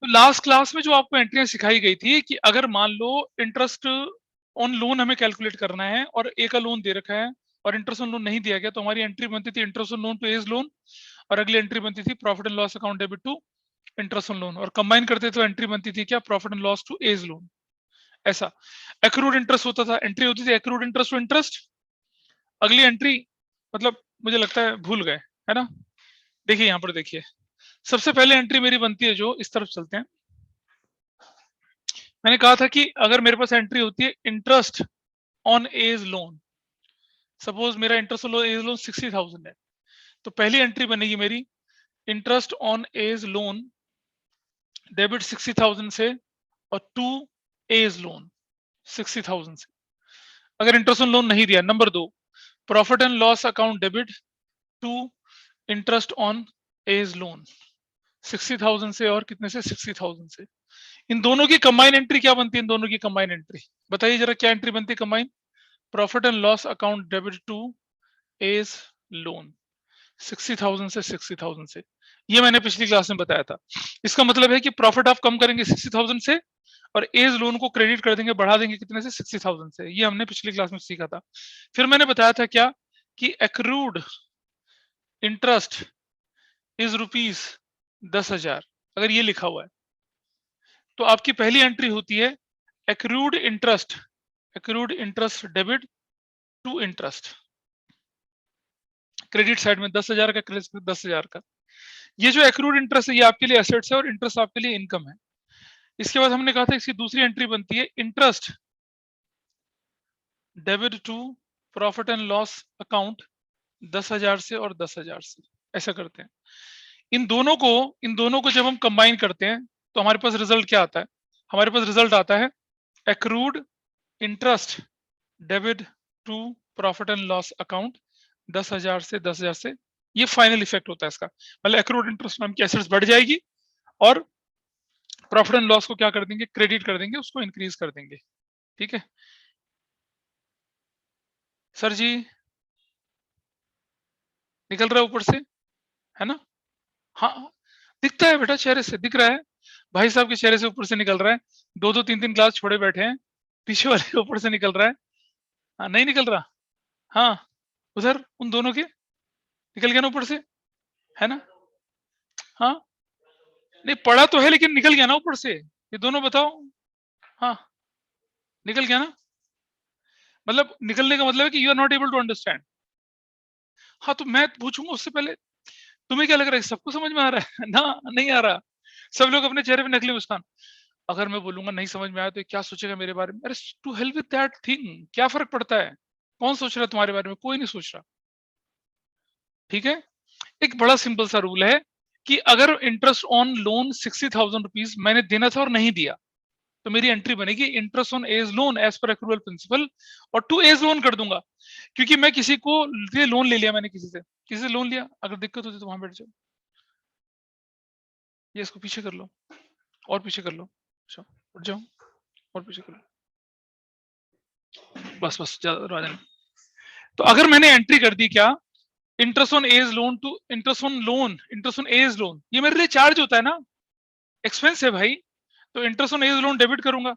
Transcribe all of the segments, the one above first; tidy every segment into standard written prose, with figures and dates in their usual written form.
Last class में जो आपको एंट्रियां सिखाई गई थी कि अगर मान लो इंटरेस्ट ऑन लोन हमें कैलकुलेट करना है और ए का लोन दे रखा है और इंटरेस्ट ऑन लोन नहीं दिया गया, तो हमारी एंट्री बनती थी interest on loan to A's loan, और अगली एंट्री बनती थी profit and loss account debit to interest on loan, और कंबाइन करते तो एंट्री बनती थी क्या, profit and loss to A's loan. ऐसा एक्रूड इंटरेस्ट होता था, एंट्री होती थी एक्रूड इंटरेस्ट टू इंटरेस्ट। अगली एंट्री मतलब मुझे लगता है भूल गए, है ना। देखिए यहाँ पर देखिए, सबसे पहले एंट्री मेरी बनती है जो इस तरफ चलते हैं। मैंने कहा था कि अगर मेरे पास एंट्री होती है interest on A's loan, suppose मेरा इंटरेस्ट ऑन एज लोन 60,000 है, तो पहली एंट्री बनेगी मेरी interest on A's loan debit 60,000 से और टू एज लोन 60,000 से। अगर इंटरेस्ट ऑन लोन नहीं दिया, number 2 profit and loss account debit to interest on A's loan 60,000 से और कितने से, 60,000 से। इन दोनों की कंबाइन एंट्री क्या बनती है, इन दोनों की कंबाइन एंट्री बताइए जरा, क्या एंट्री बनती है combine, profit and loss account debit to A's loan 60,000 से 60,000 से। ये मैंने पिछली क्लास में बताया था। इसका मतलब है कि प्रॉफिट आप कम करेंगे 60,000 से और एज लोन को क्रेडिट कर देंगे, बढ़ा देंगे कितने से, 60,000 से। ये हमने पिछली क्लास में सीखा था। फिर मैंने बताया था क्या कि एक्रूड इंटरेस्ट इज रुपीज 10,000, अगर ये लिखा हुआ है तो आपकी पहली एंट्री होती है accrued interest debit to interest, credit side में 10,000 का, क्रेडिट 10,000 का। ये जो एक्रूड इंटरेस्ट है ये आपके लिए एसेट्स है और इंटरेस्ट आपके लिए इनकम है। इसके बाद हमने कहा था इसकी दूसरी एंट्री बनती है interest debit to profit and loss account 10,000 से और 10,000 से। ऐसा करते हैं। इन दोनों को जब हम कंबाइन करते हैं तो हमारे पास रिजल्ट क्या आता है, हमारे पास रिजल्ट आता है accrued interest debit to profit and loss account 10,000 से 10,000 से। ये फाइनल इफेक्ट होता है इसका, मतलब एक्रूड इंटरेस्ट नाम की एसेट्स बढ़ जाएगी और प्रॉफिट एंड लॉस को क्या कर देंगे, क्रेडिट कर देंगे, उसको इंक्रीज कर देंगे। ठीक है सर जी, निकल रहा है ऊपर से, है ना। हाँ दिखता है बेटा, चेहरे से दिख रहा है, भाई साहब के चेहरे से ऊपर से निकल रहा है। 2-2 3-3 क्लास छोड़े बैठे हैं, पीछे वाले के ऊपर से निकल रहा है। हाँ नहीं निकल रहा, हाँ उधर उन दोनों के निकल गया ना ऊपर से, है ना। हाँ नहीं पढ़ा तो है लेकिन निकल गया ना ऊपर से, ये दोनों बताओ। हाँ निकल गया ना, मतलब निकलने का मतलब है कि you are not able to understand. हाँ तो मैं पूछूंगा उससे पहले, तुम्हें क्या लग रहा है सबको समझ में आ रहा है ना, नहीं आ रहा। सब लोग अपने चेहरे पे नकली मुस्कान। अगर मैं बोलूंगा नहीं समझ में आया तो क्या सोचेगा मेरे बारे में, अरे to help with that thing, क्या फर्क पड़ता है, कौन सोच रहा है तुम्हारे बारे में, कोई नहीं सोच रहा। ठीक है, एक बड़ा सिंपल सा रूल है कि अगर इंटरेस्ट ऑन लोन 60,000 रुपीज मैंने देना था और नहीं दिया, तो मेरी एंट्री बनेगी interest on A's loan as per accrual principle और टू एज लोन कर दूंगा, क्योंकि मैं किसी को लोन ले लिया, मैंने किसी से लोन लिया, अगर दिक्कत होती तो वहां बैठ जाओ, ये इसको पीछे कर लो और पीछे कर लो, अच्छा उठ जाओ और पीछे कर लो, बस बस ज्यादा राजा नहीं। तो अगर मैंने एंट्री कर दी क्या, interest on A's loan to interest on A's loan, ये मेरे लिए चार्ज होता है ना, एक्सपेंस है भाई, तो interest on A's loan debit करूंगा।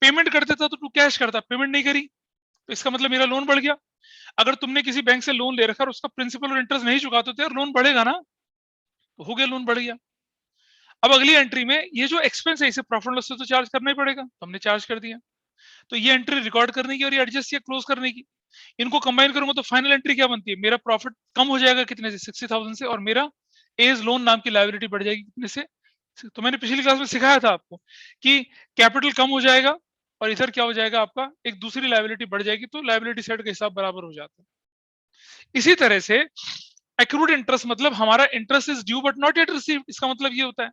पेमेंट कर देता तो तू कैश करता, पेमेंट नहीं करी तो इसका मतलब मेरा लोन बढ़ गया। अगर तुमने किसी बैंक से लोन ले रखा और उसका प्रिंसिपल और इंटरेस्ट नहीं चुकाते थे और लोन बढ़ेगा ना, तो हो गया लोन बढ़ गया। अब अगली एंट्री में ये जो एक्सपेंस है इसे प्रॉफिट लॉस से तो चार्ज करना ही पड़ेगा, तो हमने चार्ज कर दिया। तो ये एंट्री रिकॉर्ड करने की और ये एडजस्ट या क्लोज करने की, इनको कंबाइन करूंगा तो फाइनल एंट्री क्या बनती है, मेरा प्रॉफिट कम हो जाएगा कितने से, 60,000 से, और मेरा एज लोन नाम की लायबिलिटी बढ़ जाएगी कितने से। तो मैंने पिछली क्लास में सिखाया था आपको कि कैपिटल कम हो जाएगा और इधर क्या हो जाएगा आपका, एक दूसरी लायबिलिटी बढ़ जाएगी, तो लायबिलिटी साइड का हिसाब बराबर हो जाता है। इसी तरह से एक्रूड इंटरेस्ट मतलब हमारा interest is due but not yet received, इसका मतलब ये होता है।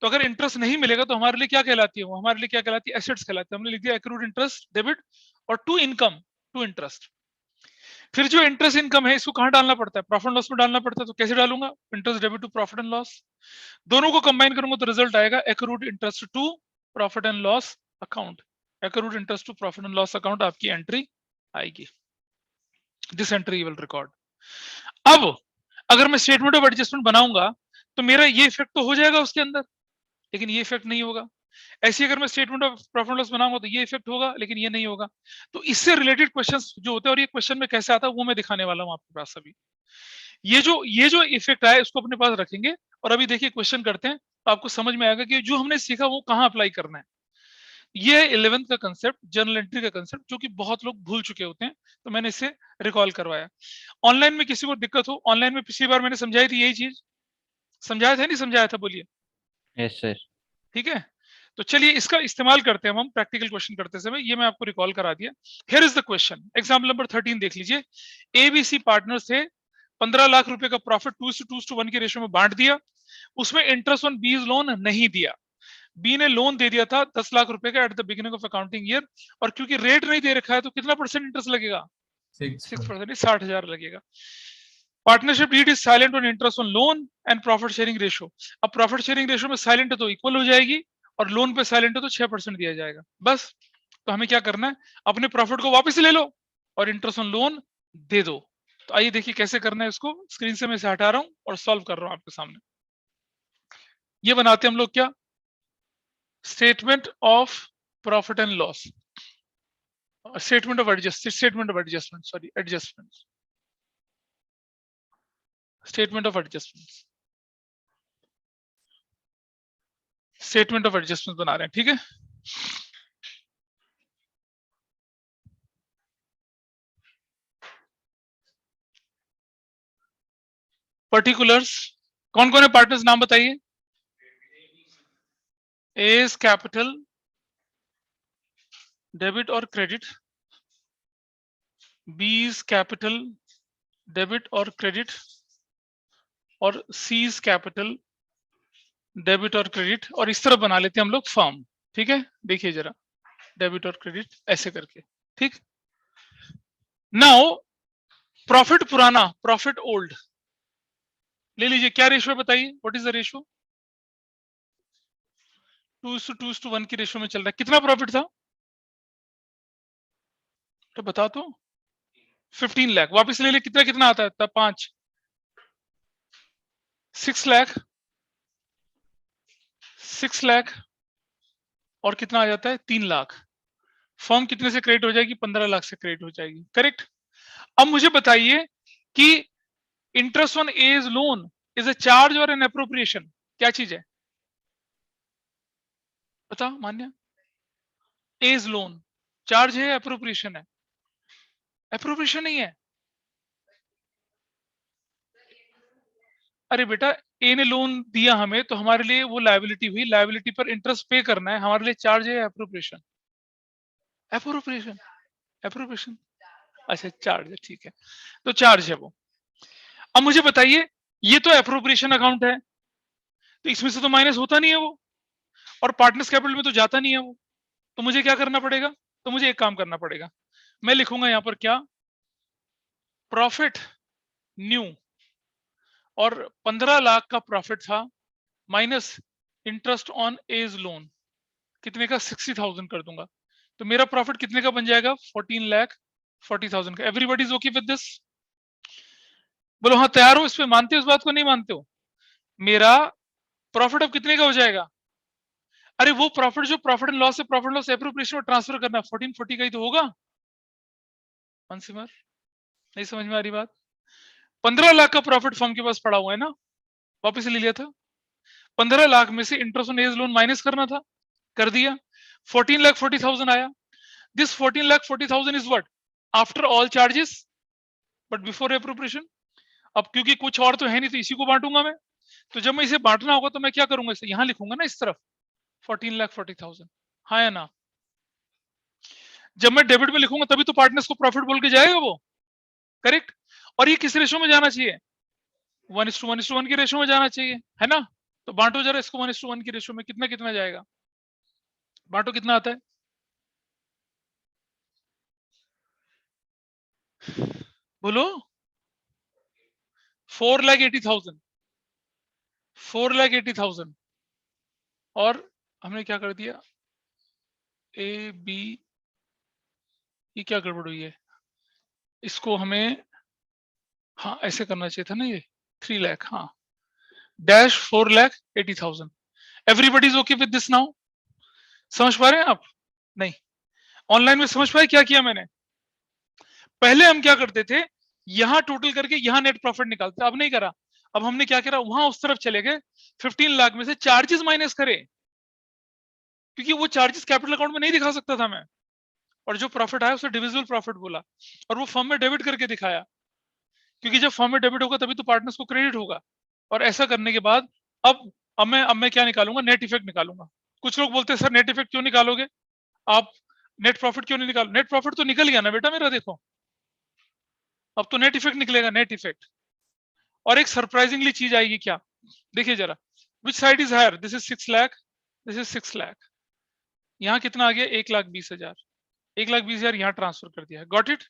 तो अगर इंटरेस्ट नहीं मिलेगा तो हमारे लिए क्या कहलाती है, वो हमारे लिए क्या कहलाती है, एसेट्स कहलाती है। हमने लिख दिया एक्रूड इंटरेस्ट डेबिट और टू इनकम टू इंटरेस्ट। फिर जो इंटरेस्ट इनकम है इसको कहां डालना पड़ता है, प्रॉफिट एंड लॉस में डालना पड़ता है, तो कैसे डालूंगा, interest debit to profit and loss, दोनों को कंबाइन करूंगा तो रिजल्ट आएगा accrued interest to profit and loss account, accrued interest to profit and loss account आपकी एंट्री आएगी, दिस एंट्री विल रिकॉर्ड। अब अगर मैं स्टेटमेंट ऑफ एडजस्टमेंट बनाऊंगा तो मेरा ये इफेक्ट तो हो जाएगा उसके अंदर, लेकिन ये इफेक्ट नहीं होगा। ऐसे अगर मैं statement of profit and loss बनाऊंगा तो ये इफेक्ट होगा, लेकिन ये नहीं होगा। तो इससे रिलेटेड क्वेश्चंस जो होते हैं और ये क्वेश्चन में कैसे आता है वो मैं दिखाने वाला हूं आपके पास अभी। ये जो इफेक्ट आया इसको अपने पास रखेंगे और अभी देखिए क्वेश्चन करते हैं तो आपको समझ में आएगा कि जो हमने सीखा वो कहाँ अप्लाई करना है। ये है 11th का कंसेप्ट, जर्नल एंट्री का कंसेप्ट, जो कि बहुत लोग भूल चुके होते हैं, तो मैंने इसे रिकॉल करवाया। ऑनलाइन में किसी को दिक्कत हो, ऑनलाइन में पिछली बार मैंने समझाई थी यही चीज, समझाया था नहीं समझाया था, बोलिए। Yes sir. ठीक है, तो चलिए इसका इस्तेमाल करते हैं हम प्रैक्टिकल क्वेश्चन करते समय। ये मैं आपको रिकॉल करा दिया। Here is the question, example number 13 देख लीजिए। एबीसी पार्टनर्स थे, 15 लाख रुपए का प्रॉफिट 2:1 के रेशियो में बांट दिया। उसमें इंटरेस्ट ऑन बीज लोन नहीं दिया। बी ने लोन दे दिया था 10 लाख रुपए का at the beginning of accounting year, और क्योंकि रेट नहीं दे रखा है तो कितना परसेंट इंटरेस्ट लगेगा? 6%, 60,000 लगेगा। Partnership deed is silent on interest on loan and profit sharing ratio. अब प्रॉफिट शेयरिंग रेशियो में साइलेंट है तो इक्वल हो जाएगी, और लोन पे साइलेंट है तो 6% दिया जाएगा, बस। तो हमें क्या करना है, अपने प्रॉफिट को वापस ले लो और इंटरेस्ट ऑन लोन दे दो। तो आइए देखिए कैसे करना है इसको। स्क्रीन से मैं इसे हटा रहा हूं और सॉल्व कर रहा हूं आपके सामने। ये बनाते हैं हम लोग क्या, statement of profit and loss, statement of adjustment, sorry adjustment, statement of adjustment, statement of adjustment बना रहे हैं, ठीक है। पर्टिकुलर्स, कौन कौन है पार्टनर्स, नाम बताइए। एज कैपिटल, डेबिट और क्रेडिट, बीज कैपिटल, डेबिट और क्रेडिट, और सीज कैपिटल, डेबिट और क्रेडिट, और इस तरह बना लेते हैं हम लोग फर्म, ठीक है। देखिए जरा, डेबिट और क्रेडिट ऐसे करके, ठीक। नाउ प्रॉफिट पुराना, प्रॉफिट ओल्ड ले लीजिए। क्या रेशियो है बताइए, व्हाट इज द रेशियो? 2:1 की रेशियो में चल रहा है। कितना प्रॉफिट था तो बता तो। 15 लाख वापस ले ले, कितना कितना आता है तब? 5, 6 लाख, 6 लाख, और कितना आ जाता है? 3 लाख। फर्म कितने से क्रेडिट हो जाएगी? 15 लाख से क्रेडिट हो जाएगी, करेक्ट। अब मुझे बताइए कि interest on A's loan is a charge और एन एप्रोप्रिएशन, क्या चीज है? बता मान्य। एज लोन चार्ज है, एप्रोप्रिएशन है? एप्रोप्रिएशन नहीं है। अरे बेटा, ए ने लोन दिया हमें तो हमारे लिए वो लायबिलिटी हुई, लायबिलिटी पर इंटरेस्ट पे करना है, हमारे लिए चार्ज है एप्रोप्रिएशन? एप्रोप्रिएशन, एप्रोप्रिएशन, अच्छा चार्ज है, ठीक है, तो चार्ज है वो। अब मुझे बताइए, ये तो एप्रोप्रिएशन अकाउंट है, तो इसमें से तो माइनस होता नहीं है वो, और पार्टनर्स कैपिटल में तो जाता नहीं है वो। तो मुझे क्या करना पड़ेगा? तो मुझे एक काम करना पड़ेगा, मैं लिखूंगा यहां पर क्या, प्रॉफिट न्यू, और 15 लाख का प्रॉफिट था, minus interest on A's loan, कितने का? 60,000 कर दूंगा। तो मेरा प्रॉफिट कितने का बन जाएगा? 14,40,000 का। Everybody is okay with this? बोलो हाँ तैयार हो, इस पे मानते हो इस बात को, नहीं मानते हो? मेरा प्रॉफिट अब कितने का हो जाएगा? अरे वो प्रॉफिट जो प्रॉफिट एंड लॉस से प्रॉफिट लॉस एप्रोप्रिएशन में ट्रांसफर करना है, 1440 का ही तो होगा। कंज्यूमर, नहीं समझ में आ रही बात? 15 लाख का प्रॉफिट फर्म के पास पड़ा हुआ है ना, वापस ले लिया था। 15 लाख में से interest on A's loan minus करना था, कर दिया। 14,40,000 आया। This 14,40,000 is what? After all charges but before appropriation. अब क्योंकि कुछ और तो है नहीं तो इसी को बांटूंगा मैं, तो जब मैं इसे बांटना होगा तो मैं क्या करूंगा, इसे यहां लिखूंगा ना इस तरफ, 14,40,000, हाँ या ना? जब मैं डेबिट में लिखूंगा तभी तो पार्टनर्स को प्रॉफिट बोल के जाएगा वो, करेक्ट। और ये किस रेशो में जाना चाहिए? 1:1:1 की रेशो में जाना चाहिए, है ना? तो बांटो जरा इसको 1:1 की रेशो में, कितना कितना जाएगा? बांटो, कितना आता है? बोलो। 4,80,000, 4,80,000, और हमने क्या कर दिया? ए बी, ये क्या गड़बड़ हुई है? इसको हमें, हाँ ऐसे करना चाहिए था ना, ये 3 लाख, हाँ, dash 4,80,000। Everybody is okay with this now? समझ पा रहे हैं आप? नहीं। ऑनलाइन में समझ पाए क्या किया मैंने? पहले हम क्या करते थे, यहां टोटल करके यहां नेट प्रॉफिट निकालते, अब नहीं करा। अब हमने क्या करा, वहां उस तरफ चले गए, 15 लाख में से चार्जेस माइनस करे, क्योंकि वो चार्जेस कैपिटल अकाउंट में नहीं दिखा सकता था मैं, और जो प्रॉफिट आया उसे डिविजिबल प्रॉफिट बोला, और वो फर्म में डेबिट करके दिखाया, क्योंकि जब फर्म में डेबिट होगा तभी तो पार्टनर्स को क्रेडिट होगा। और ऐसा करने के बाद अब मैं क्या निकालूंगा, नेट इफेक्ट निकालूंगा। कुछ लोग बोलते हैं सर नेट इफेक्ट क्यों निकालोगे आप, नेट प्रॉफिट क्यों नहीं निकालो? नेट प्रॉफिट तो निकल गया ना बेटा मेरा, देखो अब तो नेट इफेक्ट निकलेगा, नेट इफेक्ट। और एक सरप्राइजिंगली चीज आएगी क्या, देखिए जरा, which side is higher, this is 6 lakh, this is 6 lakh, यहाँ कितना आ गया 1,20,000, 1,20,000 यहाँ ट्रांसफर कर दिया है, got it?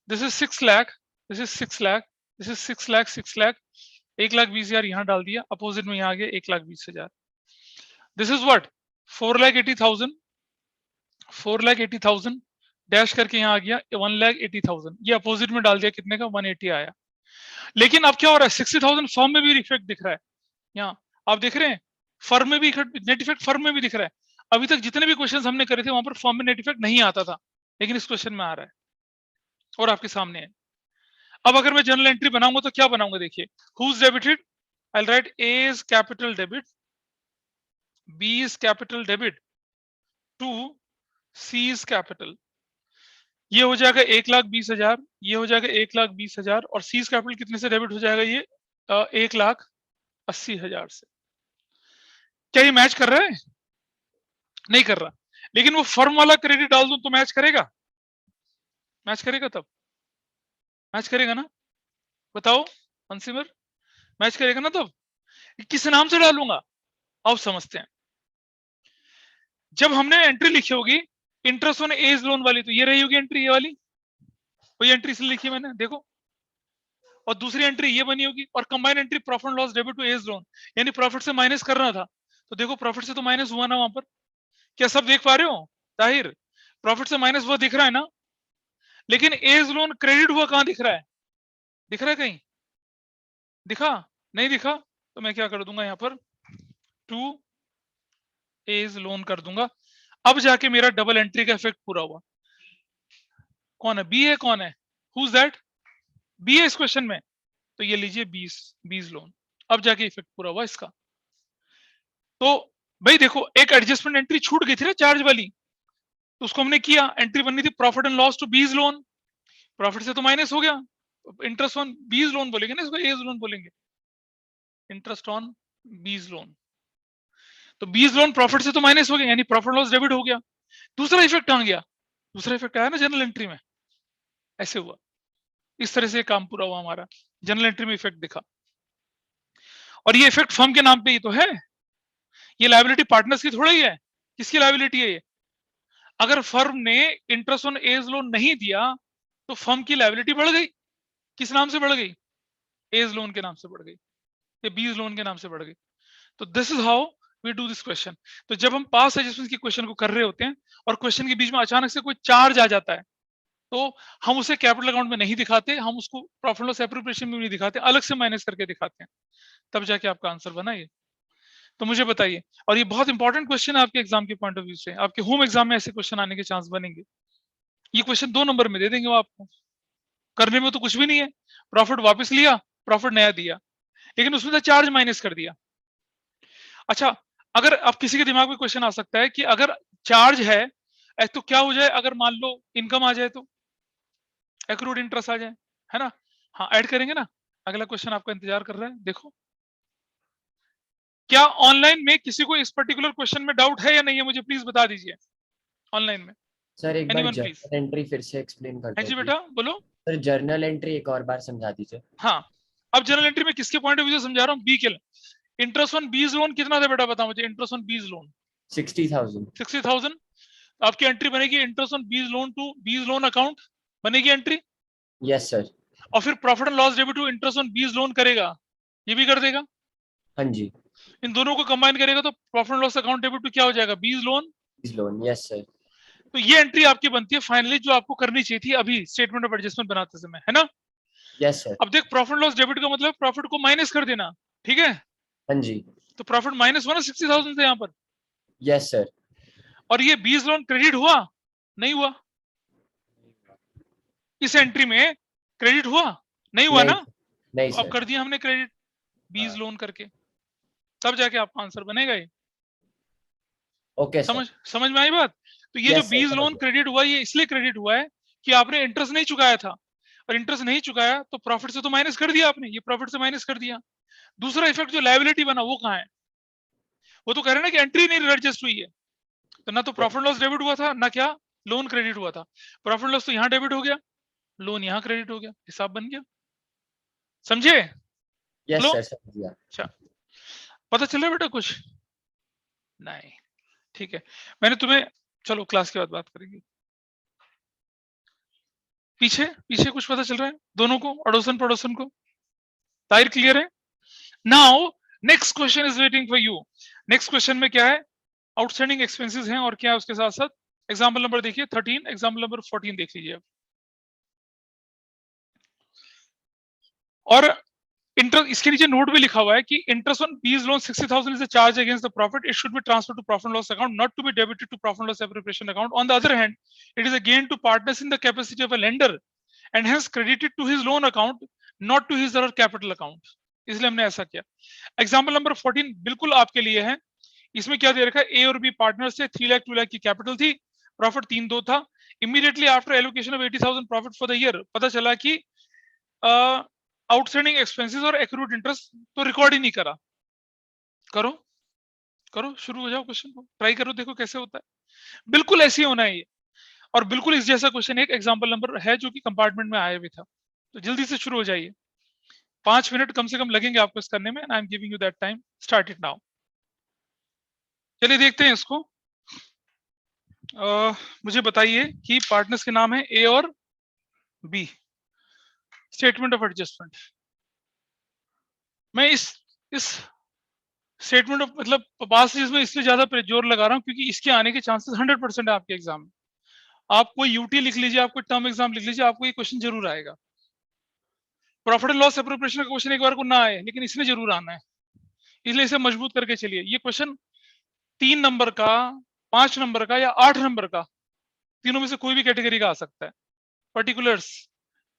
This is 6 lakh, this is 6 lakh, this is 6 lakh, 6 lakh, 1,20,000 यहाँ डाल दिया, अपोजिट में यहाँ आ गया 1,20,000, दिस इज व्हाट 4,80,000, 4,80,000 डैश करके यहाँ आ गया 1,80,000, ये अपोजिट में डाल दिया, कितने का 180 आया। लेकिन अब क्या हो रहा है, 60,000 फर्म में भी इफेक्ट दिख रहा है, यहाँ आप देख रहे हैं फर्म में भी नेट इफेक्ट फर्म में भी दिख रहा है। अभी तक जितने भी क्वेश्चंस हमने करे थे वहां पर फर्म में नेट इफेक्ट नहीं आता था, लेकिन इस क्वेश्चन में आ रहा है और आपके सामने है। अब अगर मैं जनरल एंट्री बनाऊंगा तो क्या बनाऊंगा, देखिए, who is debited, I will write A is capital debit, B is capital debit to C is capital, ये हो जाएगा 1,20,000, ये हो जाएगा 1,20,000, और सी इज कैपिटल कितने से डेबिट हो जाएगा, ये 1,80,000 से। क्या ये मैच कर रहा है? नहीं कर रहा, लेकिन वो फर्म वाला क्रेडिट डाल दूं तो मैच करेगा, मैच करेगा, तब मैच करेगा ना, बताओ अंसिमर, मैच करेगा ना? तब किस नाम से डालूंगा, अब समझते हैं। जब हमने एंट्री लिखी होगी इंटरेस्ट ऑन एज लोन वाली, तो ये रही होगी एंट्री, ये वाली वही एंट्री इसलिए लिखी मैंने, देखो, और दूसरी एंट्री ये बनी होगी, और combine entry profit loss debit to A's loan, यानी प्रॉफिट से माइनस करना था, तो देखो प्रॉफिट से तो माइनस हुआ ना वहां पर, क्या सब देख पा रहे हो? ताहिर, प्रॉफिट से माइनस हुआ दिख रहा है ना, लेकिन एज लोन क्रेडिट हुआ कहां दिख रहा है, दिख रहा है कहीं? दिखा? नहीं दिखा, तो मैं क्या कर दूंगा यहाँ पर, टू एज लोन कर दूंगा। अब जाके मेरा डबल एंट्री का इफेक्ट पूरा हुआ। कौन है, बी है, कौन है, हु इज दैट, बी है इस क्वेश्चन में, तो ये लीजिए 20 लोन, अब जाके इफेक्ट पूरा हुआ इसका। तो भाई देखो, एक एडजस्टमेंट एंट्री छूट गई थी ना चार्ज वाली, तो उसको हमने किया, एंट्री बननी थी profit and loss to 20 loan, profit से तो माइनस हो गया, इंटरेस्ट ऑन 20 लोन बोलेंगे ना इसको, एज लोन बोलेंगे, इंटरेस्ट ऑन 20 लोन, तो 20 लोन प्रॉफिट से तो माइनस हो गया, यानी प्रॉफिट लॉस डेबिट हो गया। दूसरा इफेक्ट आ गया, दूसरा इफेक्ट आया ना जनरल एंट्री में, ऐसे हुआ, इस तरह से काम पूरा हुआ हमारा, जनरल एंट्री में इफेक्ट दिखा। और ये इफेक्ट फर्म के नाम पे ही तो है, ये लायबिलिटी पार्टनर्स की थोड़ा ही है, किसकी लायबिलिटी है ये? अगर फर्म ने इंटरेस्ट ऑन एज लोन नहीं दिया तो फर्म की लायबिलिटी बढ़ गई, किस नाम से बढ़ गई, एज लोन के नाम से बढ़ गई, या बीज लोन के नाम से बढ़ गई। तो this is how we do this question. तो जब हम पास एडजस्टमेंट की क्वेश्चन को कर रहे होते हैं और क्वेश्चन के बीच में अचानक से कोई चार्ज आ जाता है, तो हम उसे कैपिटल अकाउंट में नहीं दिखाते, हम उसको प्रॉफिट लॉस एप्रोप्रिएशन में नहीं दिखाते, अलग से माइनस करके दिखाते हैं, तब जाके आपका आंसर बना ये। तो मुझे बताइए, और ये बहुत इंपॉर्टेंट क्वेश्चन है आपके एग्जाम के पॉइंट ऑफ व्यू से, आपके होम एग्जाम में ऐसे क्वेश्चन आने के चांस बनेंगे। ये क्वेश्चन 2 नंबर में दे देंगे वो आपको, करने में तो कुछ भी नहीं है, प्रॉफिट वापस लिया, प्रॉफिट नया दिया, लेकिन उसमें से चार्ज माइनस कर दिया। अच्छा, अगर अब किसी के दिमाग में क्वेश्चन आ सकता है कि अगर चार्ज है तो क्या हो जाए, अगर मान लो इनकम आ जाए, तो एक्रूड इंटरेस्ट आ जाए, है ना? हाँ, ऐड करेंगे ना, अगला क्वेश्चन आपका इंतजार कर रहा है। देखो, क्या ऑनलाइन में किसी को इस पर्टिकुलर क्वेश्चन में डाउट है या नहीं है, मुझे प्लीज बता दीजिए ऑनलाइन में। सर एक बार एनीवन प्लीज? जर्नल एंट्री फिर से एक्सप्लेन कर हाँ दो जी प्लीज। बेटा, बोलो। सर जर्नल एंट्री एक और बार समझा दीजिए। हाँ, अब जनरल एंट्री में किसके पॉइंट ऑफ व्यू से समझा रहा हूँ, बी के। इंटरेस्ट ऑन बीज लोन कितना था बेटा, बताओ मुझे, इंटरेस्ट ऑन बीज लोन 60,000। 60,000। आपकी एंट्री बनेगी interest on B's loan to B's loan account, बनेगी एंट्री। Yes sir. और फिर profit and loss debit to interest on B's loan करेगा, ये भी कर देगा। हाँ जी। इन दोनों को कंबाइन करेगा तो profit and loss account debit to क्या हो जाएगा, बीज लोन। बीज लोन, यस सर। तो ये एंट्री आपकी बनती है फाइनली, जो आपको करनी चाहिए थी अभी स्टेटमेंट ऑफ एडजस्टमेंट बनाते समय, है ना? Yes sir. अब देख, प्रॉफिट लॉस डेबिट का मतलब प्रॉफिट को माइनस कर देना, ठीक है? हाँ जी। तो प्रॉफिट माइनस हुआ ना 60,000 से यहाँ पर, यस सर। और ये 20 लोन क्रेडिट हुआ नहीं हुआ, इस एंट्री में क्रेडिट हुआ नहीं हुआ नहीं ना, नहीं तो अब सर। कर दिया हमने क्रेडिट 20 हाँ। लोन करके, तब जाके आपका आंसर बनेगा ये। Okay sir. समझ में आई बात? तो ये जो यस सर 20 समझ लोन गया। क्रेडिट हुआ, ये इसलिए क्रेडिट हुआ है कि आपने इंटरेस्ट नहीं चुकाया था, और इंटरेस्ट नहीं चुकाया तो प्रॉफिट से तो माइनस कर दिया आपने, ये प्रॉफिट से माइनस कर दिया। दूसरा इफेक्ट जो लायबिलिटी बना वो कहाँ है? वो तो कह रहे हैं ना कि एंट्री नहीं एडजस्ट हुई है, तो ना तो प्रॉफिट लॉस डेबिट हुआ था, ना क्या लोन क्रेडिट हुआ था। प्रॉफिट लॉस तो यहाँ डेबिट हो गया, लोन यहाँ क्रेडिट हो गया, हिसाब बन गया। समझे? यस लो, सर समझ गया। अच्छा, पता चल रहा है बेटा कुछ? नहीं, ठीक है, मैंने तुम्हें, चलो क्लास के बाद बात करेंगे। पीछे पीछे कुछ पता चल रहा है दोनों को, अड़ोसन पड़ोसन को? ताहिर क्लियर है? Now next question is waiting for you. Next question में क्या है? आउटस्टैंडिंग एक्सपेंसेस हैं, और क्या है उसके साथ साथ एग्जाम्पल नंबर देखिए 13, एग्जाम्पल नंबर 14 देख लीजिए अब। और इंटरेस्ट, इसके नीचे नोट भी लिखा हुआ है कि interest on B's loan 60,000 is a charge against the profit, it should be transfer to profit loss account, not to be debited to profit loss appropriation account. On the other hand, it is a gain to partners in the capacity of a lender and hence credited to his loan account, not to his other capital account. इसलिए हमने ऐसा किया। Example number 14 बिल्कुल आपके लिए है। इसमें क्या दे रखा है? ए और बी पार्टनर्स थे, 3 लाख 2 लाख की कैपिटल थी, प्रॉफिट 3-2 था। Immediately after allocation of 80,000 profit for the year, पता चला कि आउटस्टैंडिंग एक्सपेंसेस और एक्रूड इंटरेस्ट तो रिकॉर्ड ही नहीं करा। करो करो, शुरू हो जाओ, क्वेश्चन को ट्राई करो, देखो कैसे होता है। बिल्कुल ऐसे ही होना है ये, और बिल्कुल इस जैसा क्वेश्चन एक एग्जाम्पल नंबर है जो कि कंपार्टमेंट में आया भी था। तो जल्दी से शुरू हो जाइए, 5 मिनट कम से कम लगेंगे आपको इस करने में। I am giving you that time, start it now. चलिए देखते हैं इसको। मुझे बताइए कि पार्टनर्स के नाम है ए और बी। स्टेटमेंट ऑफ एडजस्टमेंट, मैं इस स्टेटमेंट ऑफ मतलब पास में इसलिए ज्यादा जोर लगा रहा हूं क्योंकि इसके आने के चांसेस 100% है आपके एग्जाम में। आप कोई यूटी लिख लीजिए, आप कोई टर्म एग्जाम लिख लीजिए, आपको ये क्वेश्चन जरूर आएगा। प्रॉफिट एंड लॉस एप्रोप्रिएशन का क्वेश्चन एक बार को ना आए, लेकिन इसने जरूर आना है, इसलिए इसे मजबूत करके चलिए। ये क्वेश्चन 3 नंबर का, 5 नंबर का या 8 नंबर का, तीनों में से कोई भी कैटेगरी का आ सकता है। पर्टिकुलर्स,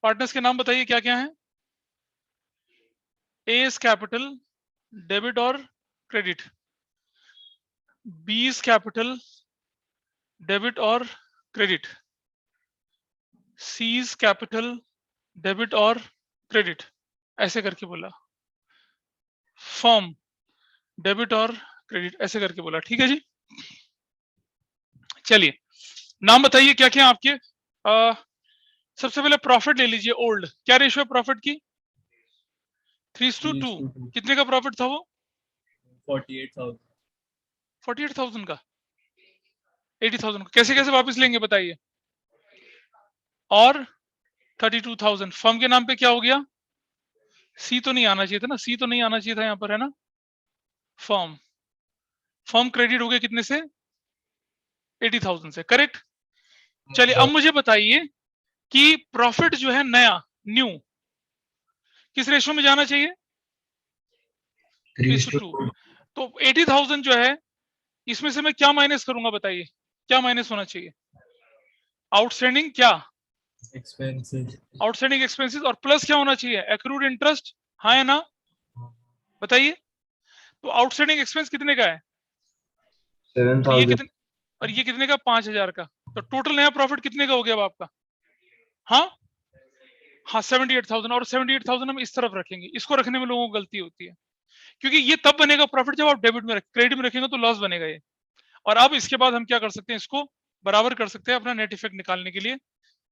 पार्टनर्स के नाम बताइए क्या क्या है? ए इज कैपिटल, डेबिट और credit. B is capital, debit और credit. C is capital, debit और क्रेडिट, ऐसे करके बोला। फॉर्म, डेबिट और क्रेडिट, ऐसे करके बोला। ठीक है जी, चलिए नाम बताइए क्या क्या आपके। सबसे पहले प्रॉफिट ले लीजिए। ओल्ड, क्या रेशियो है प्रॉफिट की? 3:2। कितने का प्रॉफिट था वो? 48,000। 48,000 का, 80,000 का कैसे कैसे वापस लेंगे बताइए? और 32,000 फर्म के नाम पे क्या हो गया? सी तो नहीं आना चाहिए था ना, सी तो नहीं आना चाहिए था यहाँ पर, है ना? फर्म, फर्म क्रेडिट हो गया कितने से? 80,000 से, करेक्ट। चलिए अब मुझे बताइए कि प्रॉफिट जो है नया, न्यू, किस रेशियो में जाना चाहिए? 3:2। तो 80,000 जो है, इसमें से मैं क्या माइनस करूंगा बताइए? क्या माइनस होना चाहिए? आउटस्टैंडिंग क्या? एक्सपेंसेस। आउटस्टैंडिंग एक्सपेंसेस, और प्लस क्या होना चाहिए? एक्रूड इंटरेस्ट, हाँ या ना? बताइए। तो आउटस्टैंडिंग एक्सपेंस कितने का है? और ये 7,000। कितने, और ये कितने का? 5,000 का। तो टोटल नया प्रॉफिट कितने का हो गया अब आपका? हाँ हाँ, 78,000। और 78,000 हम इस तरफ रखेंगे, इसको रखने में लोगों को गलती होती है, क्योंकि ये तब बनेगा प्रॉफिट जब आप डेबिट में क्रेडिट में रखेंगे तो लॉस बनेगा ये। और अब इसके बाद हम क्या कर सकते हैं, इसको बराबर कर सकते हैं अपना नेट इफेक्ट निकालने के लिए,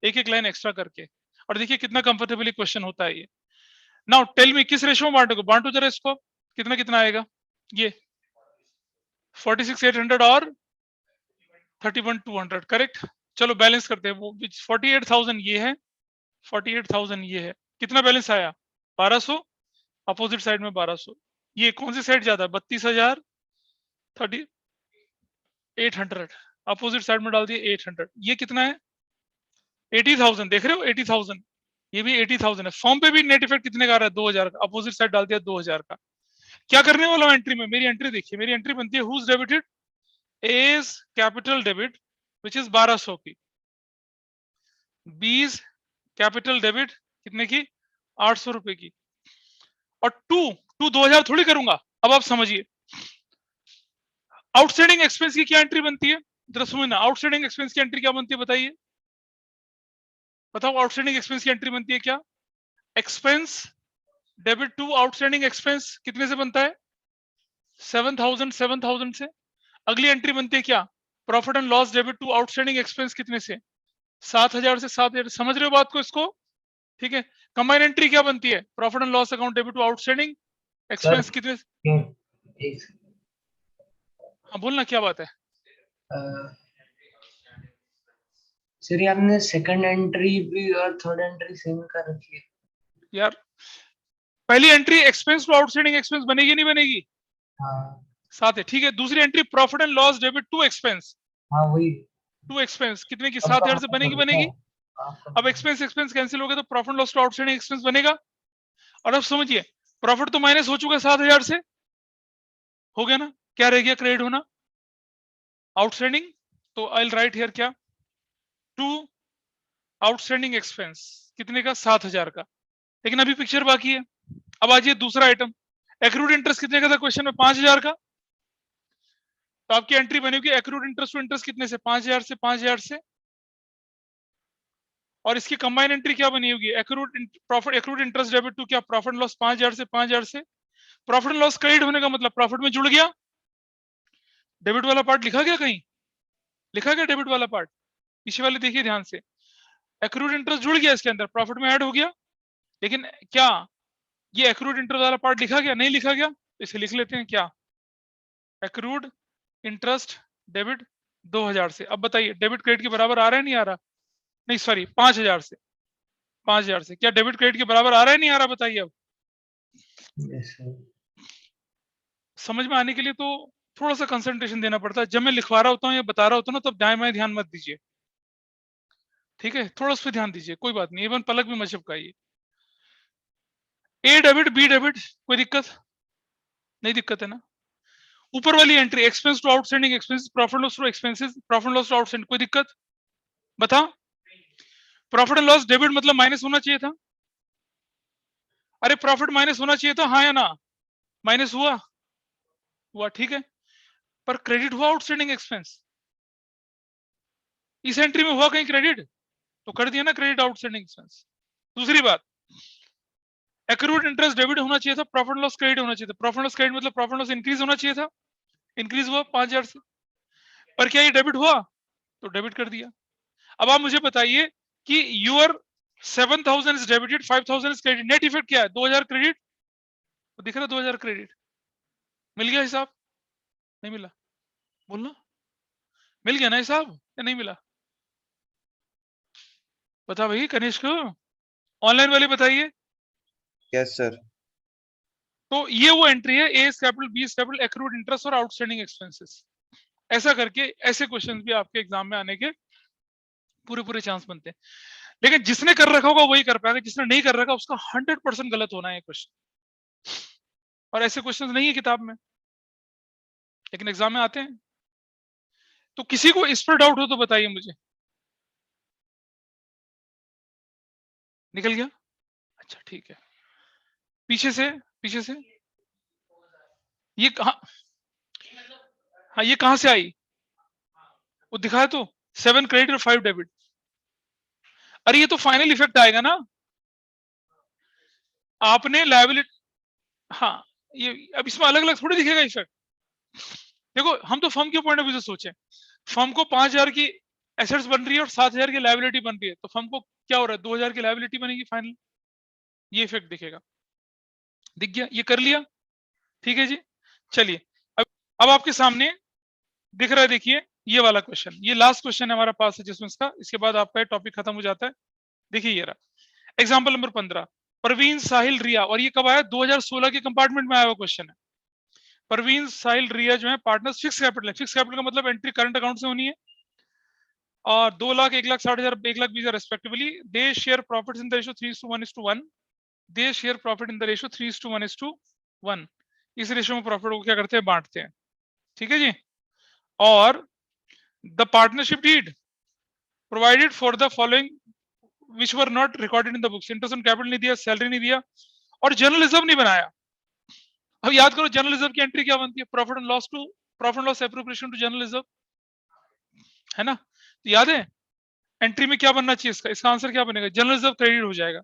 एक एक लाइन एक्स्ट्रा करके। और देखिए कितना कंफर्टेबली क्वेश्चन होता है ये। नाउ टेल मी, किस रेशियो में बांटोगे? बांटो जरा इसको, कितना कितना आएगा ये? 46,800 और 31,200, करेक्ट। चलो बैलेंस करते हैं। वो 48,000 ये है, 48,000 ये है, कितना बैलेंस आया? 1200, अपोजिट साइड में 1200। ये कौन सी साइड ज्यादा? 32,000, 3800, अपोजिट साइड में डाल दिए 800। ये कितना है? 80,000, देख रहे हो 80,000, ये भी 80,000 है। फॉर्म पे भी नेट इफेक्ट कितने का आ रहा है? 2,000 का, अपोजिट साइड डाल दिया 2,000 का। क्या करने वाला हूं एंट्री में? मेरी एंट्री देखिए, मेरी एंट्री बनती है whose debited A's capital debit which is 1200 की, बीज कैपिटल डेबिट कितने की? 800 रुपए की, और टू 2000 थोड़ी करूंगा। अब आप समझिए आउटस्टैंडिंग एक्सपेंस की क्या एंट्री बनती है, जरा समझना। आउटस्टैंडिंग एक्सपेंस की एंट्री क्या बनती है बताइए, बताओ आउटस्टैंडिंग एक्सपेंस की एंट्री बनती है क्या? Expense debit to outstanding expense कितने से बनता है? 7000 से। अगली एंट्री बनती है क्या? Profit and loss debit to outstanding expense कितने से? 7000 से 7000। समझ रहे हो बात को इसको? ठीक है। कंबाइन एंट्री क्या बनती है? Profit and loss account debit to outstanding expense कितने? हाँ बोलना, क्या बात है? सर ये आपने सेकंड एंट्री भी और थर्ड एंट्री सेम कर रखी है यार पहली entry expense to outstanding expense बनेगी नहीं बनेगी? हाँ साथ है, ठीक है। दूसरी entry profit and loss debit to expense, हाँ वही टू एक्सपेंस कितने की? अब 7000 से आपका बनेगी बनता बनेगी। है, आपका अब एक्सपेंस एक्सपेंस कैंसिल हो गया तो profit loss to outstanding expense बनेगा। और अब समझिए प्रॉफिट तो माइनस हो चुका है 7000 से, हो गया ना? क्या रह गया क्रेडिट होना? आउटस्टैंडिंग। तो आई विल राइट हियर क्या? टू आउटस्टैंडिंग एक्सपेंस कितने का? 7000 का। लेकिन अभी पिक्चर बाकी है। अब आ जाइए दूसरा आइटम, एक्रूड इंटरेस्ट कितने का था क्वेश्चन में? 5000 का। तो आपकी एंट्री बनेगी एक्रूड इंटरेस्ट टू इंटरेस्ट कितने से? 5000 से 5000 से। और इसकी कंबाइन एंट्री क्या बनी होगी? Accrued profit, accrued interest debit to क्या? प्रॉफिट लॉस 5000 से 5000 से। प्रॉफिट लॉस क्रेडिट होने का मतलब प्रॉफिट में जुड़ गया। डेबिट वाला पार्ट लिखा गया कहीं? लिखा गया डेबिट वाला पार्ट? पीछे वाले देखिए ध्यान से, एक्रूड इंटरेस्ट जुड़ गया इसके अंदर, प्रॉफिट में ऐड हो गया। लेकिन क्या ये एक्रूड इंटरेस्ट वाला पार्ट लिखा गया? नहीं लिखा गया। इसे लिख लेते हैं क्या? एक्रूड इंटरेस्ट डेबिट 2000 से। अब बताइए डेबिट क्रेडिट के बराबर आ रहा है नहीं आ रहा? नहीं सॉरी 5000 से, 5000 से। क्या डेबिट क्रेडिट के बराबर आ रहा है नहीं आ रहा? बताइए अब। यस सर समझ में आने के लिए तो थोड़ा सा कंसंट्रेशन देना पड़ता है। जब मैं लिखवा रहा होता हूँ या बता रहा होता हूँ ना, तब दाएं बाएं ध्यान मत दीजिए, ठीक है? थोड़ा उस पर ध्यान दीजिए, कोई बात नहीं, इवन पलक भी मत झपकाइए। ए डेबिट बी डेबिट, कोई दिक्कत नहीं? दिक्कत है ना? ऊपर वाली entry expense to outstanding expense, profit loss to expenses, profit loss to outstanding, कोई दिक्कत? बता। प्रॉफिट एंड लॉस डेबिट मतलब माइनस होना चाहिए था। अरे प्रॉफिट माइनस होना चाहिए था, हाँ या ना? माइनस हुआ? हुआ, ठीक है। पर क्रेडिट हुआ आउटस्टैंडिंग एक्सपेंस? इस एंट्री में हुआ कहीं क्रेडिट? तो कर दिया ना क्रेडिट आउटस्टैंडिंग एक्सपेंस। दूसरी बात, एक्रूड इंटरेस्ट डेबिट होना चाहिए था, प्रॉफिट लॉस क्रेडिट होना चाहिए था। प्रॉफिट लॉस क्रेडिट मतलब प्रॉफिट लॉस इंक्रीज होना चाहिए था, इंक्रीज हुआ 5000 से। पर क्या ये डेबिट हुआ? तो डेबिट कर दिया। अब आप मुझे बताइए कि your 7000 is debited, 5000 is credit, net effect क्या है? 2000 क्रेडिट, तो दिख रहा है 2000 क्रेडिट। मिल गया हिसाब? नहीं मिला? बोलना, मिल गया ना हिसाब या नहीं मिला? बता भाई कनिष्क, ऑनलाइन वाले बताइए। Yes sir. तो ये वो एंट्री है, A capital B capital accrued interest और आउटस्टैंडिंग एक्सपेंसेस। ऐसा करके ऐसे क्वेश्चंस भी आपके एग्जाम में आने के पूरे पूरे चांस बनते हैं। लेकिन जिसने कर रखा होगा वही कर पाएगा, जिसने नहीं कर रखा उसका 100% गलत होना है क्वेश्चन। और ऐसे क्वेश्चंस नहीं है किताब में, लेकिन एग्जाम में आते हैं। तो किसी को इस पर डाउट हो तो बताइए मुझे। निकल गया? अच्छा ठीक है। पीछे से, पीछे से ये कहा, हाँ ये कहां से आई? वो दिखाया तो 7 क्रेडिट और 5 डेबिट। अरे ये तो फाइनल इफेक्ट आएगा ना। आपने लायबिलिटी, हाँ ये अब इसमें अलग अलग थोड़ी दिखेगा इफेक्ट। देखो हम तो फर्म के पॉइंट ऑफ व्यू से सोचे, फर्म को 5000 की एसेट्स बन रही है और 7000 की लायबिलिटी बन रही है, तो फर्म को क्या हो रहा है? 2000 की लायबिलिटी बनेगी फाइनल, ये इफेक्ट दिखेगा। दिख गया? ये कर लिया, ठीक है जी। चलिए अब आपके सामने दिख रहा है, देखिए ये वाला क्वेश्चन, ये लास्ट क्वेश्चन हमारा पास है जिसमें इसका, इसके बाद आपका टॉपिक खत्म हो जाता है। देखिए ये रहा एग्जांपल नंबर 15, परवीन साहिल रिया। और ये कब आया? 2016 के कंपार्टमेंट में आया हुआ क्वेश्चन है। परवीन साहिल रिया जो है पार्टनर्स, फिक्स कैपिटल है। फिक्स कैपिटल का मतलब एंट्री करंट अकाउंट से होनी है। और 2 lakh, 1,60,000, 1,20,000 respectively. They share profits in the ratio 3:1:1। They share profit in the ratio 3:1:1। इस रेशियो में प्रॉफिट को क्या करते हैं, बांटते हैं। ठीक है जी। और the partnership deed provided for the following which were not recorded in the books. Interest on capital नहीं दिया, सैलरी नहीं दिया और जनरल रिजर्व नहीं बनाया। अब याद करो जनरल रिजर्व की एंट्री क्या बनती है, profit and loss appropriation to general reserve, है ना। तो याद है एंट्री में क्या बनना चाहिए, इसका आंसर क्या बनेगा, जनरल रिजर्व क्रेडिट हो जाएगा।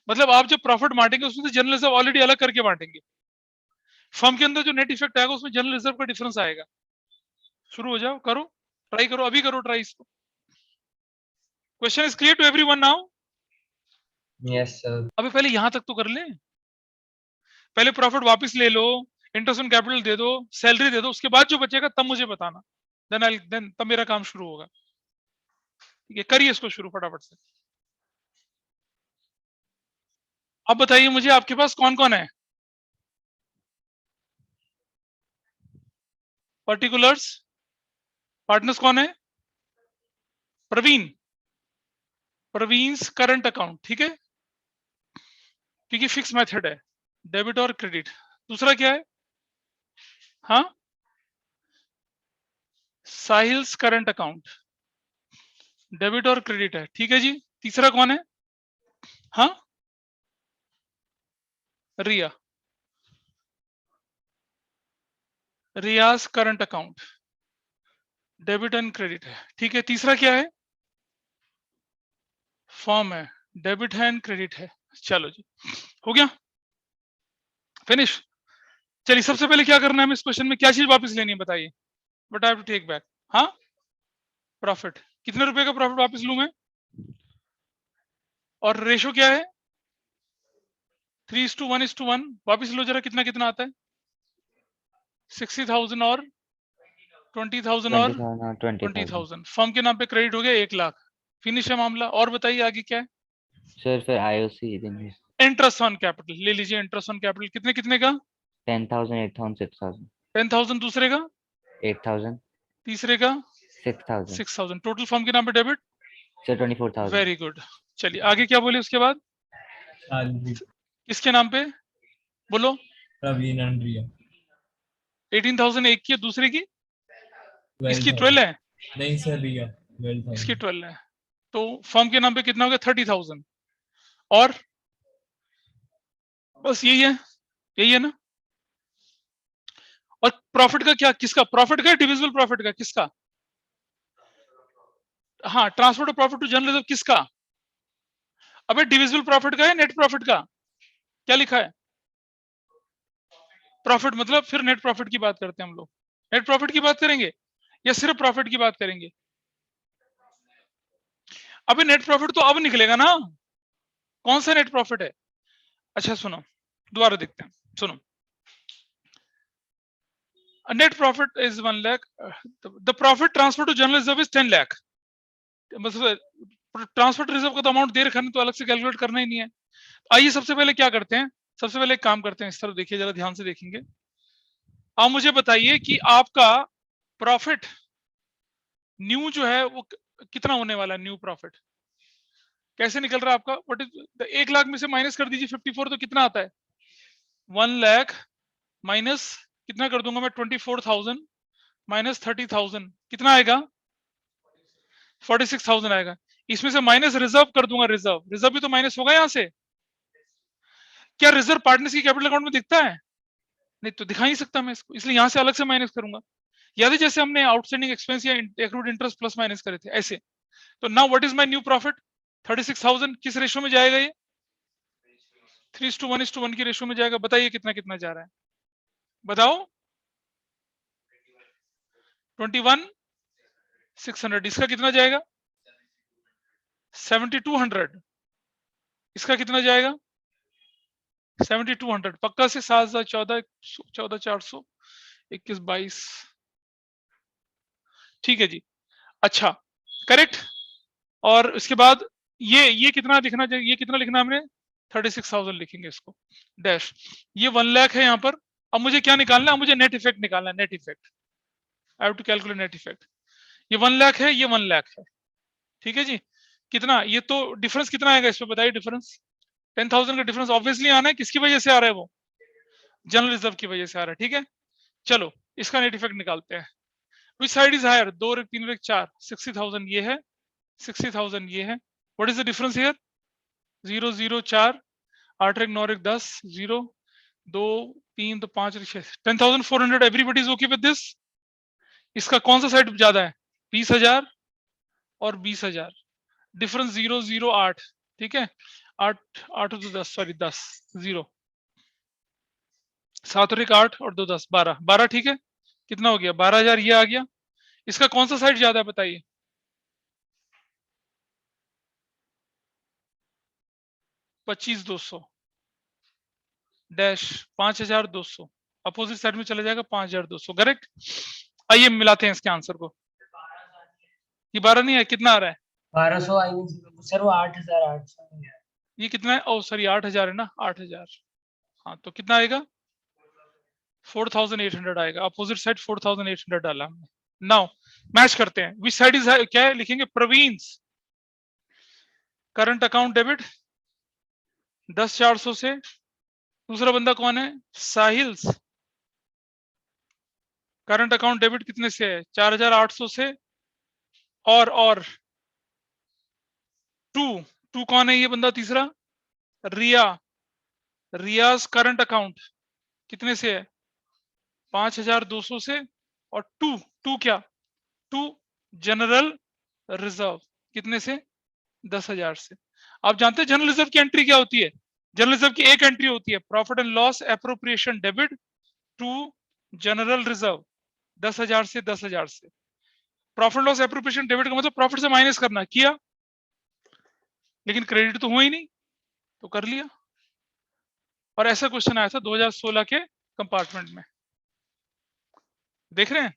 मतलब आप जब प्रॉफिट बांटेंगे उसमें से जनरल रिजर्व ऑलरेडी अलग करके बांटेंगे। फर्म के अंदर जो नेट इफेक्ट आएगा उसमें जनरल रिजर्व का डिफरेंस आएगा। शुरू हो जाओ, करो, ट्राई करो, अभी करो ट्राई इसको। Question is clear to everyone now? Yes sir. अभी पहले यहां तक तो कर ले, पहले प्रॉफिट वापस ले लो, इंटरेस्ट ऑन कैपिटल दे दो, सैलरी दे दो, उसके बाद जो बचेगा तब मुझे बताना, देन तब मेरा काम शुरू होगा। ठीक है, करिए इसको शुरू फटाफट से। अब बताइए मुझे आपके पास कौन कौन है पर्टिकुलर्स, पार्टनर्स कौन है, प्रवीण, प्रवीण्स करंट अकाउंट। ठीक है, क्योंकि फिक्स मेथड है, डेबिट और क्रेडिट। दूसरा क्या है, हाँ, साहिल्स करंट अकाउंट, डेबिट और क्रेडिट है। ठीक है जी। तीसरा कौन है, हाँ, Riya, Riyaz current account, debit and credit है। ठीक है, तीसरा क्या है, फॉर्म है, डेबिट है एंड क्रेडिट है। चलो जी, हो गया, फिनिश। चलिए सबसे पहले क्या करना है हमें इस क्वेश्चन में, क्या चीज वापस लेनी है बताइए, but I have to take back. हाँ, प्रॉफिट, कितने रुपए का प्रॉफिट वापस लूं मैं, और रेशो क्या है, 3:1:1। वापस लो जरा, कितना कितना आता है, 60,000 और 20,000 और 20,000। फर्म के नाम पे क्रेडिट हो गया 1,00,000। फिनिश है मामला। और बताइए आगे क्या है, सर फिर आईओसी देंगे। इंटरेस्ट ऑन कैपिटल ले लीजिए, इंटरेस्ट ऑन कैपिटल कितने कितने का, 10,000, 8,000, 6,000। 10,000 दूसरे का, 8,000, तीसरे का 6,000। 6,000, टोटल फर्म के नाम पे डेबिट। सर 24,000। Very good. चलिए आगे क्या बोले उसके बाद, सैलरी किसके नाम पे बोलो, प्रवीण एंड रिया। 18,000 एक की, दूसरे की, इसकी 12,000 12 है, नहीं सर, रिया इसकी 12,000। 12 है। तो फर्म के नाम पे कितना हो गया, 30,000। और बस यही है, यही है ना। और प्रॉफिट का क्या, किसका प्रॉफिट का, डिविजिबल प्रॉफिट का किसका, हाँ, transfer profit to general reserve किसका, अबे डिविजिबल प्रॉफिट का है, नेट प्रॉफिट का, क्या लिखा है, प्रॉफिट मतलब फिर नेट प्रॉफिट की बात करते हैं हम लोग। नेट प्रॉफिट की बात करेंगे या सिर्फ प्रॉफिट की बात करेंगे, अबे नेट प्रॉफिट तो अब निकलेगा ना, कौन सा नेट प्रॉफिट है। अच्छा सुनो, दोबारा देखते हैं, सुनो, net profit is 1 lakh, the profit transfer to general reserve is 10 lakh. मतलब ट्रांसफर रिजर्व का तो अमाउंट दे रखा है, तो अलग से कैलकुलेट करना ही नहीं है। आइए सबसे पहले क्या करते हैं, सबसे पहले एक काम करते हैं, इस तरफ देखिए जरा ध्यान से देखेंगे। आप मुझे बताइए कि आपका प्रॉफिट न्यू जो है वो कितना होने वाला है, न्यू प्रॉफिट कैसे निकल रहा है आपका, व्हाट इज 1 लाख में से माइनस कर दीजिए 54, तो कितना आता है, 1 लाख माइनस कितना कर दूंगा मैं, 24,000 माइनस 30,000 कितना आएगा, 46,000 आएगा। इसमें से माइनस रिजर्व कर दूंगा, रिजर्व, रिजर्व भी तो माइनस होगा यहां से। क्या रिजर्व पार्टनर्स की कैपिटल अकाउंट में दिखता है, नहीं तो दिखा ही सकता मैं इसको, इसलिए यहां से अलग से माइनस करूंगा। याद है जैसे हमने आउटस्टैंडिंग एक्सपेंस या एक्रूड इंटरेस्ट प्लस माइनस करे थे ऐसे। तो now what is my new profit, 36,000 किस रेशियो में जाएगा, ये 3:1:1 की रेशियो में जाएगा। बताइए कितना कितना जा रहा है, बताओ, 21,600। इसका कितना जाएगा, 7,200। इसका कितना जाएगा, 7,200 पक्का से, 7,000, 14,400, 21,22। ठीक है जी, अच्छा, करेक्ट। और इसके बाद ये कितना लिखना चाहिए, ये कितना लिखना हमने, 36,000 लिखेंगे इसको, डैश, ये 1 लाख है यहाँ पर। अब मुझे क्या निकालना है, मुझे नेट इफेक्ट निकालना है, net effect, I have to calculate net effect. ये 1 लाख है, ये 1 लाख है, ठीक है जी। कितना, ये तो डिफरेंस कितना आएगा इसमें बताइए, डिफरेंस 10,000 का डिफरेंस ऑब्वियसली आना है, किसकी वजह से आ रहा है वो, जनरल रिजर्व की वजह से आ रहा है, ठीक है। चलो इसका नेट इफेक्ट निकालते हैं। विच साइड इज हायर, 2 और 3 और 4, 60,000 ये है, 60,000 ये है। What is the difference here, 0 0 4 8 1 9 1 10 0 2 3 तो 5 और 6, 10,400। Everybody is okay with this. इसका कौन सा साइड ज्यादा है, 20,000 और 20,000, डिफरेंस 0 0 8, ठीक है। 8 8 और 2 10, सॉरी 10 0, 7 और 1 8 और 2 10 12 12, ठीक है। कितना हो गया, 12,000 ये आ गया। इसका कौन सा साइड ज्यादा है बताइए, 25,200 डैश 5,200, अपोजिट साइड में चला जाएगा 5,200, करेक्ट। आइए मिलाते हैं इसके आंसर को। ये 12 नहीं है, कितना आ रहा है, 1200 आई नहीं सर, वो 8,800 है। ये कितना है, ओ सॉरी 8,000 है ना, 8,000। हाँ तो कितना आएगा, 4,800 आएगा। अपोजिट साइड 4,800 डाला हमने। नाउ मैच करते हैं, विच साइड इज, क्या है लिखेंगे, प्रवीण्स करंट अकाउंट डेबिट 10,400 से। दूसरा बंदा कौन है, साहिल्स करंट अकाउंट डेबिट कितने से है, 4,800 से। और टू कौन है ये बंदा तीसरा, रिया, रियाज करंट अकाउंट कितने से है, 5,200 से। और टू क्या, टू जनरल रिजर्व कितने से, 10,000 से। आप जानते हैं जनरल रिजर्व की एंट्री क्या होती है, जनरल रिजर्व की एक एंट्री होती है, profit and loss appropriation debit to general reserve 10,000 से 10,000 से। प्रॉफिट लॉस एप्रोप्रिएशन डेबिट का मतलब प्रॉफिट से माइनस करना, किया लेकिन क्रेडिट तो हुआ ही नहीं, तो कर लिया। और ऐसा क्वेश्चन आया था 2016 के कंपार्टमेंट में, देख रहे हैं।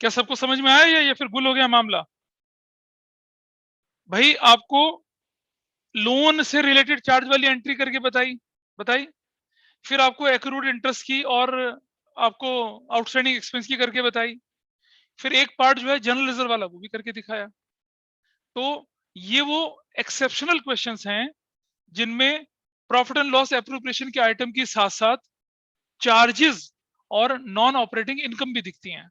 क्या सबको समझ में आया या फिर गुल हो गया मामला। भाई आपको लोन से रिलेटेड चार्ज वाली एंट्री करके बताई, फिर आपको एक्रूड इंटरेस्ट की और आपको आउटस्टैंडिंग एक्सपेंस की करके बताई, फिर एक पार्ट जो है जनरल रिजर्व वाला वो भी करके दिखाया। तो ये वो एक्सेप्शनल क्वेश्चंस हैं जिनमें प्रॉफिट एंड लॉस एप्रोप्रिएशन के आइटम के साथ साथ चार्जेस और नॉन ऑपरेटिंग इनकम भी दिखती हैं।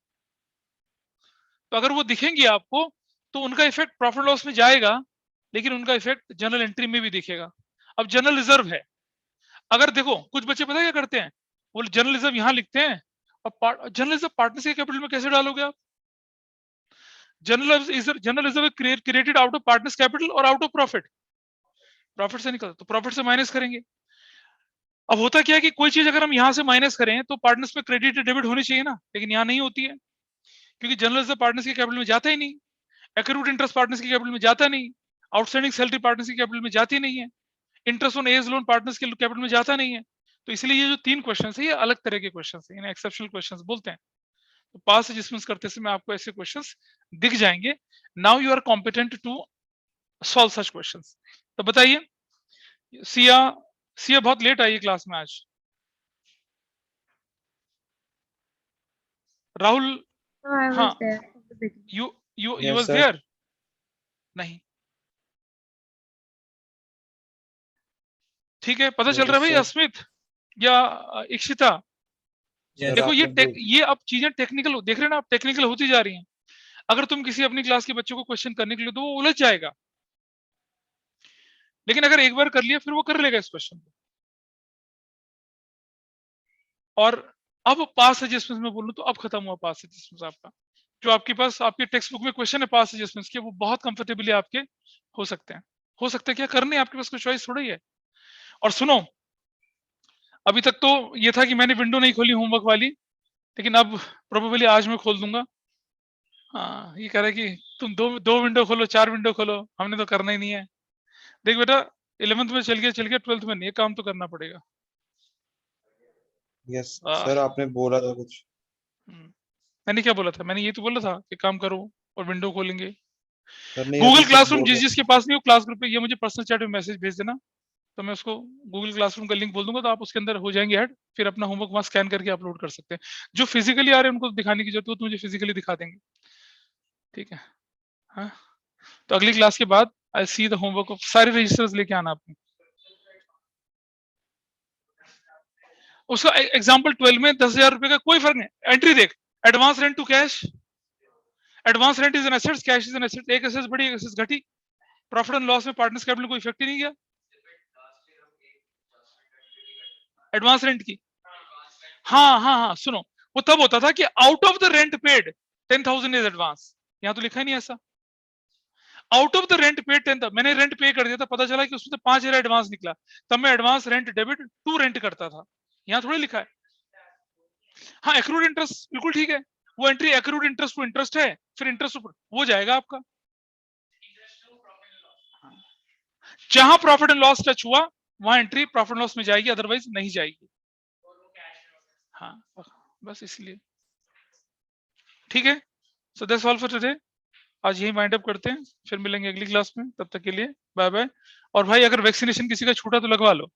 तो अगर वो दिखेंगी आपको तो उनका इफेक्ट प्रॉफिट लॉस में जाएगा, लेकिन उनका इफेक्ट जनरल एंट्री में भी दिखेगा। अब जनरल रिजर्व है, अगर देखो कुछ बच्चे पता क्या करते हैं, वो जनरल रिजर्व यहां लिखते हैं और जनरल रिजर्व पार्टनर्स के कैपिटल में कैसे डालोगे आप, general reserve created out of partners capital और आउट ऑफ प्रॉफिट से निकलता, तो प्रॉफिट से माइनस करेंगे। अब होता क्या है कि कोई चीज अगर हम यहां से माइनस करें तो पार्टनर्स में क्रेडिट डेबिट होनी चाहिए ना, लेकिन यहां नहीं होती है, क्योंकि जनरल रिजर्व पार्टनर्स के कैपिटल में जाता ही नहीं, एक्रूड इंटरेस्ट पार्टनर्स के कैपिटल में जाता नहीं, आउटस्टैंडिंग सैलरी पार्टनर्स के कैपिटल में जाती नहीं है, interest on A's loan partners के कैपिटल में जाता नहीं है। तो इसलिए ये जो 3 क्वेश्चन है ये अलग तरह के क्वेश्चन है, इन्हें एक्सेप्शनल क्वेश्चन बोलते हैं। तो पास एडजस्टमेंट्स करते समय आपको ऐसे क्वेश्चंस दिख जाएंगे। Now you are competent to solve such questions. तो बताइए, सिया बहुत लेट आई है क्लास में आज। राहुल, No, I हाँ, was there from the beginning. you Yes, was sir. there, नहीं ठीक है, पता चल रहा है भाई, Yes, sir. अस्मित या इक्षिता, Yes. देखो ये आपने ये अब चीजें टेक्निकल देख रहे हैं ना, आप टेक्निकल होती जा रही हैं। अगर तुम किसी अपनी क्लास के बच्चों को क्वेश्चन करने के लिए तो वो उलझ जाएगा, लेकिन अगर एक बार कर लिया फिर वो कर लेगा इस क्वेश्चन को। और अब पास एडजस्टमेंट में बोलूं तो अब खत्म हुआ पास एडजस्टमेंट आपका, जो आपके पास आपके टेक्स्ट बुक में क्वेश्चन है पास एडजस्टमेंट्स के, वो बहुत कंफर्टेबली आपके हो सकते हैं। हो सकता है क्या करने, आपके पास कोई चॉइस थोड़ा ही है। और सुनो, अभी तक तो ये था कि मैंने विंडो नहीं खोली होमवर्क वाली, लेकिन अब प्रोबेबली आज मैं खोल दूंगा। हाँ, ये कह रहा है कि तुम दो विंडो खोलो, 4 विंडो खोलो, हमने तो करना ही नहीं है। देख बेटा, 11th में चल गया 12th में नहीं, काम तो करना पड़ेगा। यस हाँ। सर, आपने बोला था कुछ। मैंने क्या बोला था, मैंने ये तो बोला था कि काम करो और विंडो खोलेंगे। सर नहीं, गूगल अभी कुछ क्लासरूम बोल रहे जिसके पास नहीं हो क्लास ग्रुप पे, ये मुझे पर्सनल चैट में मैसेज भेज देना, तो मैं उसको गूगल क्लासरूम का लिंक बोल दूंगा, तो आप उसके अंदर हो जाएंगे ऐड, फिर अपना होमवर्क वहां स्कैन करके अपलोड कर सकते हैं। जो फिजिकली आ रहे हैं उनको दिखाने की जरूरत हो तो मुझे फिजिकली दिखा देंगे, ठीक है। हाँ, तो अगली क्लास के बाद आई सी द होमवर्क ऑफ सारे रजिस्टर्स लेके आना आपने। उसका एग्जांपल 12 में 10,000 रुपए का कोई फर्क नहीं। एंट्री देख, advance rent to cash, advance rent is an asset, cash is an asset, एक एसेट बढ़ी एक एसेट घटी, प्रॉफिट एंड लॉस में पार्टनर्स कैपिटल कोई इफेक्ट ही नहीं गया एडवांस रेंट की। हाँ सुनो, वो तब होता था कि out of the rent paid 10,000 is advance, यहाँ तो लिखा ही नहीं ऐसा। Out of the rent paid 10,000, मैंने रेंट पे कर दिया था, पता चला कि उसमें 5,000 एडवांस निकला, तब मैं advance rent debit to rent करता था, यहाँ थोड़ी लिखा है। हाँ एक्रूड इंटरेस्ट बिल्कुल ठीक है, वो entry accrued interest to interest है, फिर इंटरेस्ट वो जाएगा आपका। जहां प्रॉफिट एंड लॉस टच हुआ वहां एंट्री प्रॉफिट एंड लॉस में जाएगी, अदरवाइज नहीं जाएगी। हाँ बस इसलिए ठीक है। So that's all for today, आज यही वाइंड अप करते हैं, फिर मिलेंगे अगली क्लास में, तब तक के लिए बाय बाय। और भाई अगर वैक्सीनेशन किसी का छूटा तो लगवा लो।